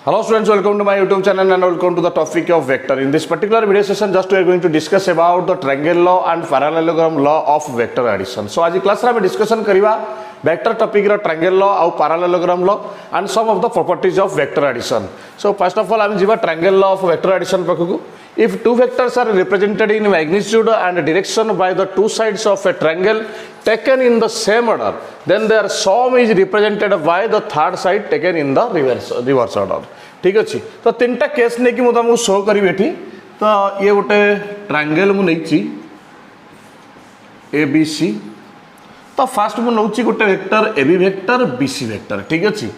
Hello students, welcome to my YouTube channel and welcome to the topic of vector. In this particular video session, just we are going to discuss about the triangle law and parallelogram law of vector addition. So आज class रे discussion करिवा vector topic रो triangle law और parallelogram law and some of the properties of vector addition. So first of all, आम जीवा triangle law of vector addition पाखु. If two vectors are represented in magnitude and direction by the two sides of a triangle taken in the same order, then their sum is represented by the third side taken in the reverse order. ठीक अच्छे तो तीन टा case नहीं कि मुझे तुमको show करी बैठी तो ये गोटे ट्रायंगल मु नहीं ए बी सी तो फास्ट मु नौची गोटे vector A B vector B C vector ठीक अच्छे.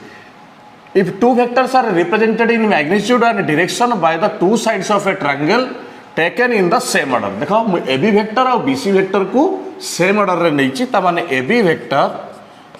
If two vectors are represented in magnitude and direction by the two sides of a triangle taken in the same order, देखो मु ए बी वेक्टर और B C vector को same order रे नहीं ता माने A B vector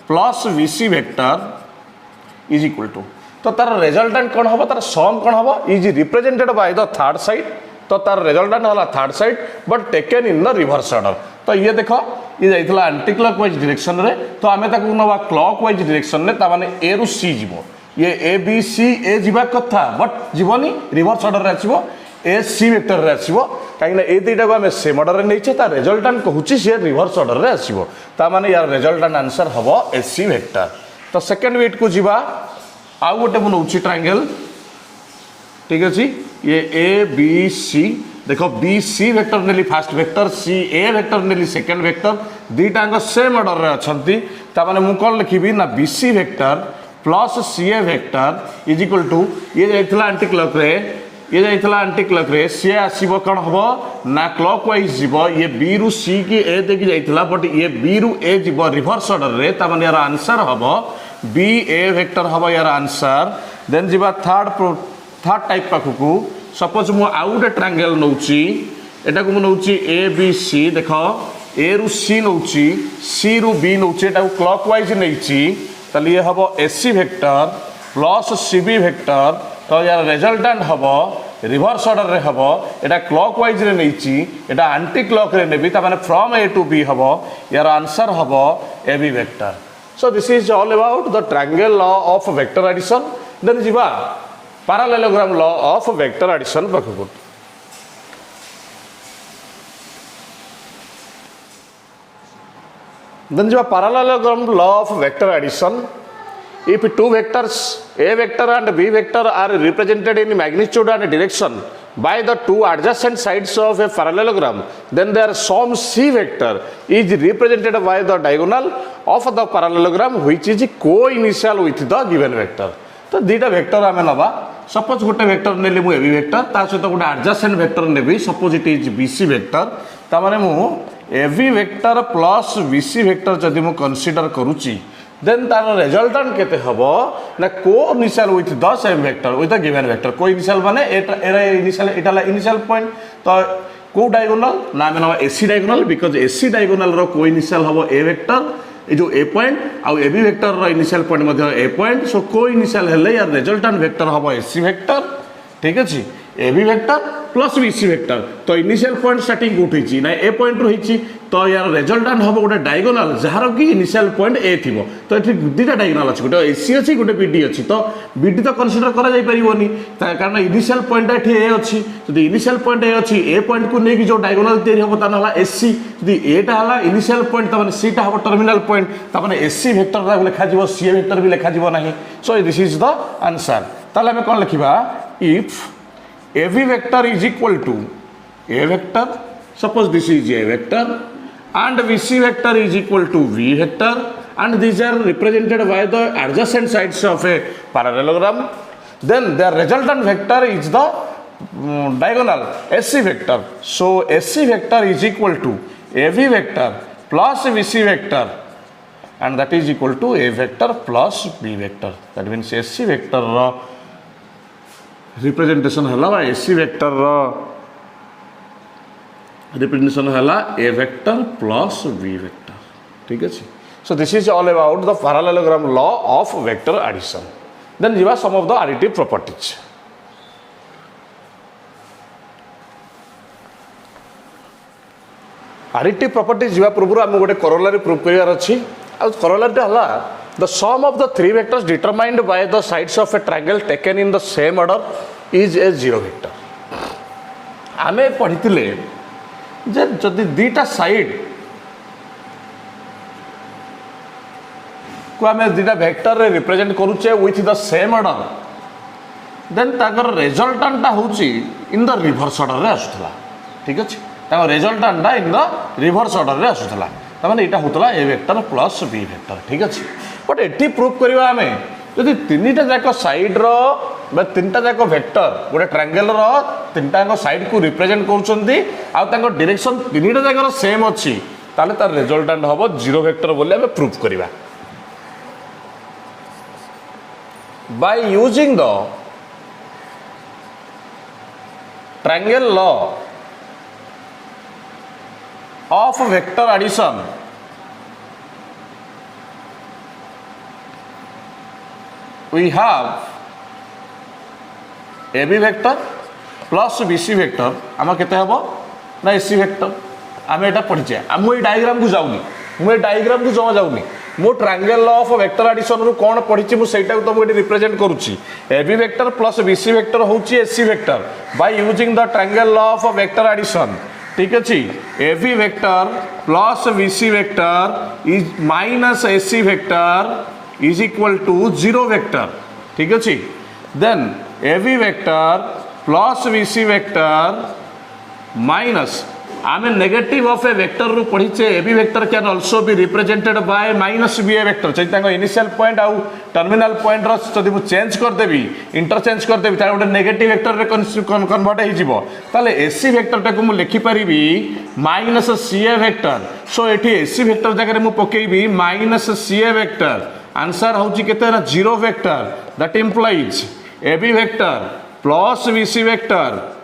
plus B C vector is equal to तो तार रिजल्टेंट कौन हम तार सम कौन हम is represented by the third side तो तार रिजल्टेंट होला third side but taken in the reverse order. तो ये देखो ये जाइथला एंटी क्लॉकवाइज डायरेक्शन रे तो आमे ताकू नवा क्लॉकवाइज डायरेक्शन रे ता माने ए रु सी जीवो ये ए बी सी ए जीवा कथा बट जीवनी रिवर्स ऑर्डर रे आसीबो ए सी वेक्टर रे आसीबो काहे ना ए दुईटा को आमे सेम ऑर्डर रे नैछे ता रिजल्टेंट कहूची से रिवर्स ऑर्डर रे आसीबो ता माने यार रिजल्टेंट आंसर हबो ए सी वेक्टर. तो सेकंड वेट को जीवा आउ गोटे मु नौची ट्रायंगल ठीक अछि ये ए बी सी देखो बी सी वेक्टर नेली first vector C A vector नेली सेकंड वेक्टर दुईटा सेम ऑर्डर रे अछंती ता माने मु कोन लिखिबी ना B C vector plus C A vector is equal to ये जाइथला एंटी क्लॉक रे ये जाइथला एंटी क्लॉक रे सी आसीबो कोन हबो ना क्लॉकवाइज जीवो ये बी रु सी की ए देखि जाइथला बट ये बी रु ए जीवो रिवर्स ऑर्डर रे ता माने यार आंसर हबो बी ए वेक्टर हबो यार आंसर. देन जीवा थर्ड टाइप पाखु सपोज मु आउ गोटे ट्रायंगल नौची एटा को मु नौची ए बी सी देखो ए रु सी नौची सी रु बी नौची एटा को क्लॉकवाइज नैची ताले ये हबो A C vector plus C B vector तो यार रिजल्टेंट हबो रिवर्स ऑर्डर रे हबो एटा क्लॉकवाइज रे नैची एटा एंटी क्लॉक रे नेबी ता माने फ्रॉम ए टू बी हबो यार आंसर हबो A B vector. So this is all about the triangle law of vector addition. Then jiba parallelogram law of vector addition pakhu. Then jiba parallelogram law of vector addition. If two vectors A vector and B vector are represented in magnitude and direction by the two adjacent sides of a parallelogram, then their sum C vector is represented by the diagonal of the parallelogram which is co-initial with the given vector. तो दीटा vector आमे नबा suppose गोटे vector नेली मु A B vector ता सहित गोटे adjacent vector नेबी suppose it is B C vector ता माने मु A B vector plus B C vector जदि मु कंसीडर करूची देन तार रिजल्टेंट केते हबो ना को initial with the same vector with the given vector को इनिशियल माने एरा इनिशियल एटाला इनिशियल पॉइंट तो को डायगोनल ना माने AC diagonal because AC diagonal रो को इनिशियल हबो ए वेक्टर ए जो ए पॉइंट आउ ए बी वेक्टर रो इनिशियल पॉइंट मध्ये ए पॉइंट सो को इनिशियल हेले यार रिजल्टेंट वेक्टर हबो एसी वेक्टर ठीक अछि A B vector plus B C vector तो इनिशियल पॉइंट स्टार्टिंग कोठी छी ना ए पॉइंट रही तो यार रिजल्टेंट हम गोटे डायगोनल जार कि इनिशियल पॉइंट ए थी तो ये दुईटा डायगोनल अच्छे गोटे एसी अच्छी गोटे बीडी अच्छी तो बीडी तो कनसीडर करें कारण इनिशियल पॉइंट ये ए अच्छी जो इनिशियल पॉइंट ए अच्छी ए पॉइंट को लेकिन जो डायगोनल तैयारी हम ताला एसी जो एटा हला इनिशियल पॉइंट तब सीटा हम टर्मिनल पॉइंट तब एसी वेक्टर लिखा सी वेक्टर भी लिखा नहीं so this is the answer. ताले आम कौन लिखा if A B vector is equal to A vector suppose this is a vector and VC vector is equal to V vector and these are represented by the adjacent sides of a parallelogram, then their resultant vector is the diagonal SC vector. So SC vector is equal to AV vector plus VC vector and that is equal to A vector plus B vector. That means SC vector representation hela SC vector representation hela A vector plus B vector ठीक अछि. So this is all about the parallelogram law of vector addition. Then jiva some of the additive properties. Additive properties jiva पूर्व आम गोटे corollary prove करिवार अछि आ corollary हला the sum of the three vectors determined by the sides of a triangle taken in the same order is a zero vector. आमे पढ़िथिले जे जदि दीटा साइड को आमे दीटा वेक्टर रे रिप्रेजेंट करूचे with the same order then ताकर रिजल्टेंटा होची इन द रिवर्स ऑर्डर रे आसुथला। ठीक अछि, ताकर रिजल्टेंटा इन द रिवर्स ऑर्डर रे आसुथला, तामाने एटा होतला ए वेक्टर प्लस बी वेक्टर। ठीक अछि, बट एटी प्रूफ करबा आमे जदि तीनटा जाक साइड रो बा तीनटा जाक वेक्टर गोटे ट्रायंगल रो तीनटा जाक साइड को रिप्रेजेंट करूचंती आ ताको डायरेक्शन तीनटा जाक रो सेम अछि ताले तार रिजल्टेंट हबो जीरो वेक्टर बोले आमे प्रूफ करबा। Bye using the triangle law of vector addition we have AB vector plus BC vector आम केते हबो ना AC vector आम एटा पढ़िचे। मु ए डायग्राम को जाउनी, मु ए डायग्राम को जमा जाउनी, मो triangle law of vector addition रु कोन पढ़िची मु सेटा को तुमको रिप्रेजेंट करूची। AB vector plus BC vector होची AC vector by using the triangle law of vector addition. ठीक अछि, AB vector plus BC vector is minus AC vector is equal to zero vector. ठीक अछि, then AB vector plus BC vector minus आमे negative of A vector रु पढ़िचे AB vector can also be represented by minus BA vector. चाहिँ ताको initial point आउ terminal point रो जदि मु चेंज कर देबी इंटरचेंज कर देबी तार गोटे नेगेटिव वेक्टर रे कन्वर्ट हे जिवो ताले AC वेक्टर टाको मु लिखि परिबी माइनस CA वेक्टर। सो एठी AC वेक्टर जगह रे मु पकेइबी माइनस CA वेक्टर। आंसर होची केते ना zero vector. That implies AB vector plus BC vector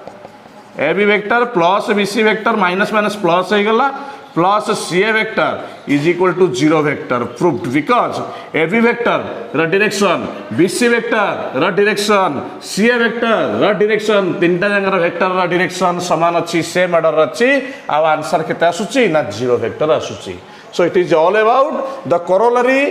AB vector plus BC vector minus minus plus हो गला plus CA vector is equal to zero vector proved because AB vector र direction BC vector र direction CA vector र direction तीनटा जंगर vector र direction समान अछि same order अछि आ आंसर केते आसुची ना जीरो वेक्टर आसुची। So it is all about the corollary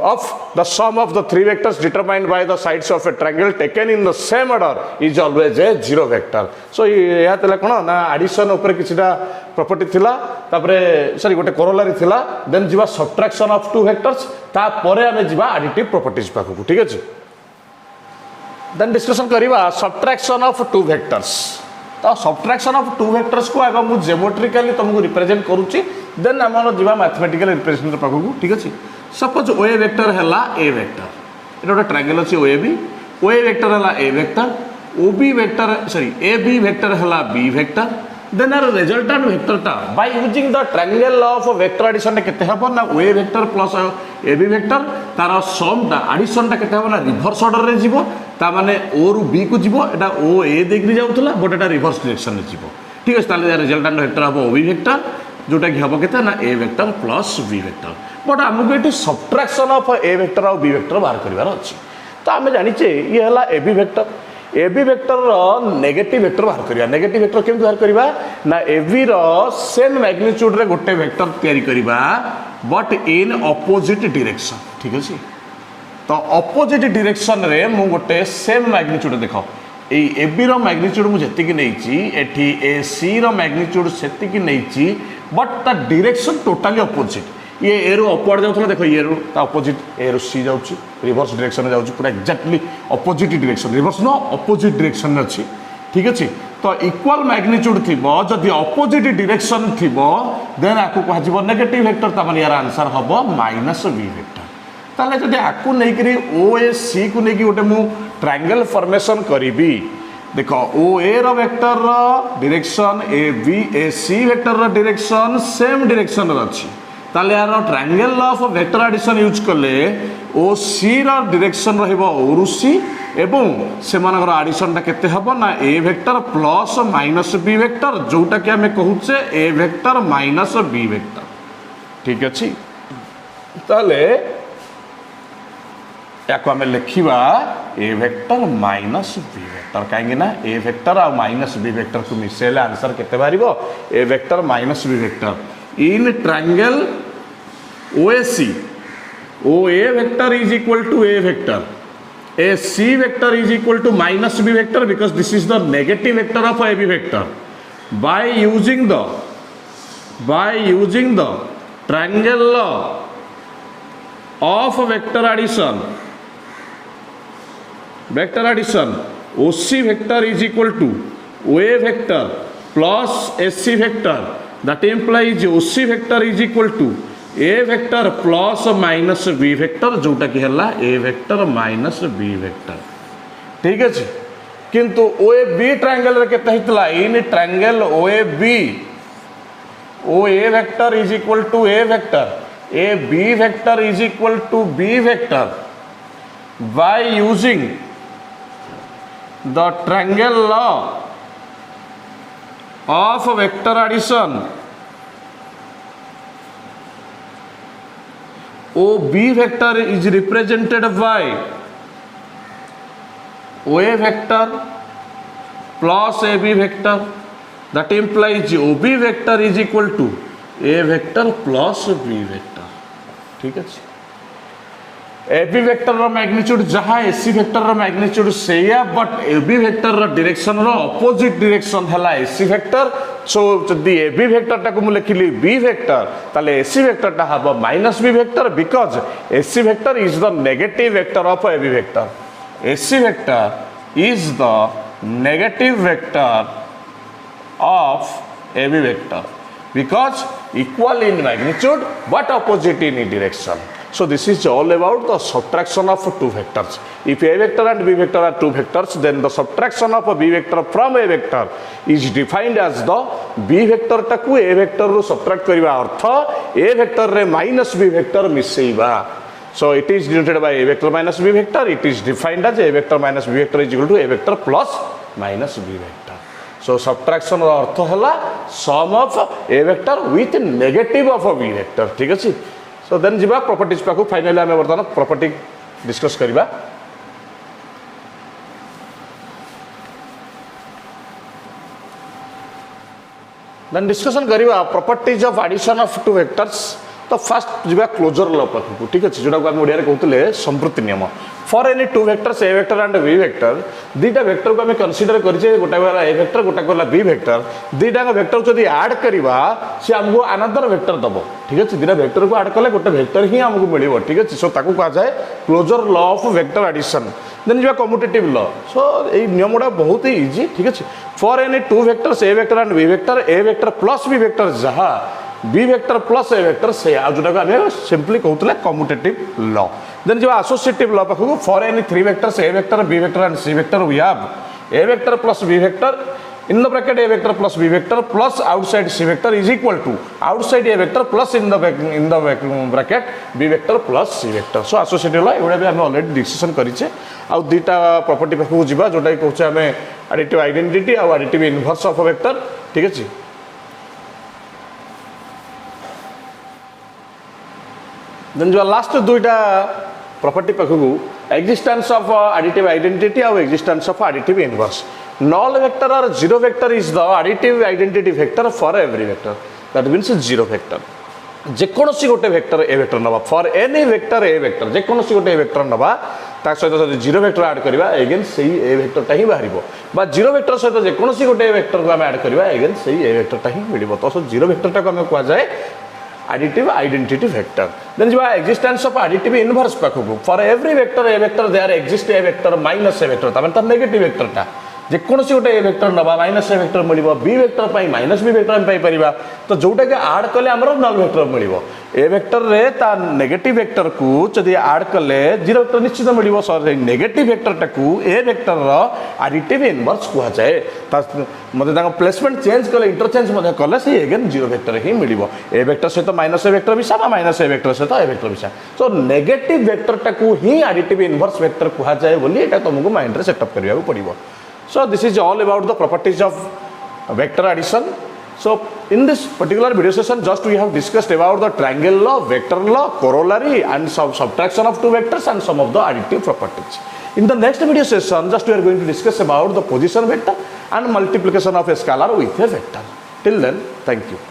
of the sum of the three vectors determined by the sides of a triangle taken in the same order is always a zero vector. So यह तले कोन ना addition ऊपर किछटा property थिला तापरे sorry गोटे corollary थिला then जिवा subtraction of two vectors ता परे हमें जिवा additive properties पाखु। ठीक अछि, देन डिस्कशन करिवा subtraction of two vectors। तो subtraction of two vectors को आगे मु ज्योमेट्रिकली तुमको रिप्रेजेंट करूची देन हमर जिवा मैथमेटिकल रिप्रेजेंट पाखु। ठीक अछि, सपोज OA वेक्टर हैला A वेक्टर एटा गोटे ट्रायंगल अछि OAB OA वेक्टर हैला A vector OB vector sorry AB vector हैला B वेक्टर देन आर रिजल्टेंट वेक्टरटा by using the triangle law of vector addition केते हबो ना OA vector plus AB vector तार सम टा एडिशन टा केते हबो ना रिवर्स ऑर्डर रे जीवो ता माने O रु B को जीवो एटा OA देखि जाउतला बट एटा रिवर्स डायरेक्शन रे जीवो। ठीक अछि, ताले रिजल्टेंट वेक्टर हबो OB वेक्टर जोटा कि हबो केते ना A vector plus B vector but आमको ये सब्ट्रैक्शन ऑफ A वेक्टर और B वेक्टर बाहर करिवार अछि। तो आमे जानिचे ये हला AB वेक्टर रो नेगेटिव वेक्टर बाहर करिया। नेगेटिव वेक्टर केम बाहर करिवा ना AB रो सेम मैग्नीट्यूड रे गोटे वेक्टर तयारी करिवा बट इन अपोजिट डायरेक्शन। ठीक अछि, तो अपोजिट डायरेक्शन रे मु गोटे सेम मैग्नीट्यूड देखो ए AB रो मैग्नीट्यूड मु जति कि नैची एठी AC रो मैग्नीट्यूड सेति कि नैची बट ता डायरेक्शन टोटली अपोजिट। ये ए रो अपवर्ड जाउथला देखो ये रो ता अपोजिट ए रो C जाउची रिवर्स डायरेक्शन जाउची पूरा exactly opposite direction reverse no opposite direction अछि। ठीक अछि, तो इक्वल मैग्नीट्यूड थिबो जदि अपोजिट डायरेक्शन थिबो देन आकु कहजिबो नेगेटिव वेक्टर ता माने यार आंसर हबो माइनस B वेक्टर। ताले जदि आकु नै करी OAC को नै कि गोटे मु ट्रायंगल फॉर्मेशन करिबी देखो OA रो वेक्टर रो डायरेक्शन AC वेक्टर रो डायरेक्शन सेम डायरेक्शन रो अछि ताले यार triangle law of vector addition use करले OC रो डायरेक्शन रहइबो O रु C एवं से मानकर एडिशन ता केते हबो ना A vector plus minus B vector जोटा कि हमें कहूचे A vector minus B vector. ठीक अछि, ताले याको हमें लिखिबा A vector minus B vector कहीं ना A वेक्टर और माइनस B वेक्टर को मिसेले आंसर केते बारिबो A vector minus B vector in triangle OAC O A vector is equal to A vector, a c vector is equal to minus b vector because this is the negative vector of a b vector. By using the triangle law of vector addition, OC vector is equal to OA vector plus SC vector. That implies OC vector is equal to A vector plus minus B vector जोटा कि हला A vector minus B vector. ठीक अच्छे किंतु O A B triangle रे केते हितला in triangle O A B O A vector is equal to A vector, A B vector is equal to B vector by using the triangle law of vector addition OB vector is represented by OA vector plus AB vector. That implies OB vector is equal to A vector plus B vector. ठीक है, AB vector रो magnitude जहाँ AC vector रो magnitude सेया, but AB vector रो direction रो opposite direction हला AC vector. So जदि AB vector टाको मु लिखिली B vector ताले AC vector टा हबो minus B vector because AC vector is the negative vector of AB vector. AC vector is the negative vector of AB vector because equal in magnitude but opposite in direction. So this is all about the subtraction of two vectors. If A vector and B vector are two vectors, then the subtraction of a B vector from A vector is defined as the B vector taku A vector ru subtract kariba artha A vector re minus B vector miseiba. So it is denoted by A vector minus B vector. It is defined as A vector minus B vector is equal to A vector plus minus B vector. So subtraction ro artha hela sum of A vector with negative of a B vector. ठीक अछि। So then जीवा properties पाखु finally आमे वर्तमान property discuss करिबा। Then discussion करिबा properties of addition of two vectors. तो first जीवा क्लोजर लॉ पाखु, ठीक अछि, जोटा को हम ओडिया रे कहउतले संपृक्ति नियम। For any two vectors A vector and B vector, दीटा वेक्टर को हमें कंसीडर करिचे, गोटा वाला ए वेक्टर गोटा वाला बी वेक्टर, दीटा वेक्टर जदि ऐड करिबा से हमको अनदर वेक्टर दबो। ठीक अछि, दीटा वेक्टर को ऐड कले गोटे वेक्टर ही हमको मिलिबो। ठीक अछि, सो ताकू कहा जाय closure law of vector addition. Then जीवा कम्यूटेटिव लॉ। सो ए नियमडा बहुत ही इजी। ठीक अछि, for any two vectors A vector and B vector, A vector plus B vector जहा B vector plus A vector से आ जोटा हमें सिंपली कहउतले कम्यूटेटिव लॉ। देन जो एसोसिएटिव लॉ पाखु, for any three vectors A vector B vector and C vector we have A vector plus B vector in the bracket A vector plus B vector plus outside C vector is equal to outside A vector plus in the bracket B vector plus C vector. So associative law एवडा भी हम already discussion करिचे। आ दुईटा property पाखु जिबा जोटा कहउचे हमें additive identity और additive inverse of a vector. ठीक अछि, देन जो लास्ट दुईटा प्रॉपर्टी पाखु एक्जिस्टेंस ऑफ एडिटिव आइडेंटिटी और existence of additive inverse. Null vector और zero vector is the additive identity vector for every vector, that means zero vector. जेकोसी गोटे vector A vector नबा, for any vector A vector जेकोसी गोटे A vector नबा ता सहित जदि जीरो वेक्टर ऐड करबा अगेन सेही ए वेक्टरटा ही बाहरिबो, बा जीरो वेक्टर सहित जेकोसी गोटे वेक्टर को हम ऐड करबा अगेन सेही ए वेक्टरटा ही मिलिबो। तो जीरो वेक्टरटा को हम कहा जाय additive identity vector. Then जो existence of additive inverse पाखु, for every vector a vector there exists a vector minus a vector, तमें तर negative vector टा जेकोसी गोटे ए वेक्टर नबा माइनस ए वेक्टर मिलिबो, बी वेक्टर पाई माइनस बी वेक्टर हम पाई परिबा। तो जोटा के ऐड कले हमरो नल वेक्टर मिलिबो, ए वेक्टर रे ता नेगेटिव वेक्टर को जदि ऐड कले जीरो वेक्टर निश्चित मिलिबो। सॉरी नेगेटिव वेक्टर टाकू ए वेक्टर रो एडिटिव इनवर्स कुहा जाय। ता मते ताको प्लेसमेंट चेंज कले इंटरचेंज मते कले से अगेन जीरो वेक्टर ही मिलिबो। ए वेक्टर से तो माइनस ए वेक्टर मिसा ना माइनस ए वेक्टर से तो ए वेक्टर मिसा। सो नेगेटिव वेक्टर टाकू ही एडिटिव इनवर्स वेक्टर कुहा जाय बोली एटा तुमको माइंड रे सेटअप करिया पड़िबो। So this is all about the properties of vector addition. So in this particular video session just we have discussed about the triangle law, vector law, corollary and some subtraction of two vectors and some of the additive properties. In the next video session just we are going to discuss about the position vector and multiplication of a scalar with a vector. Till then, thank you.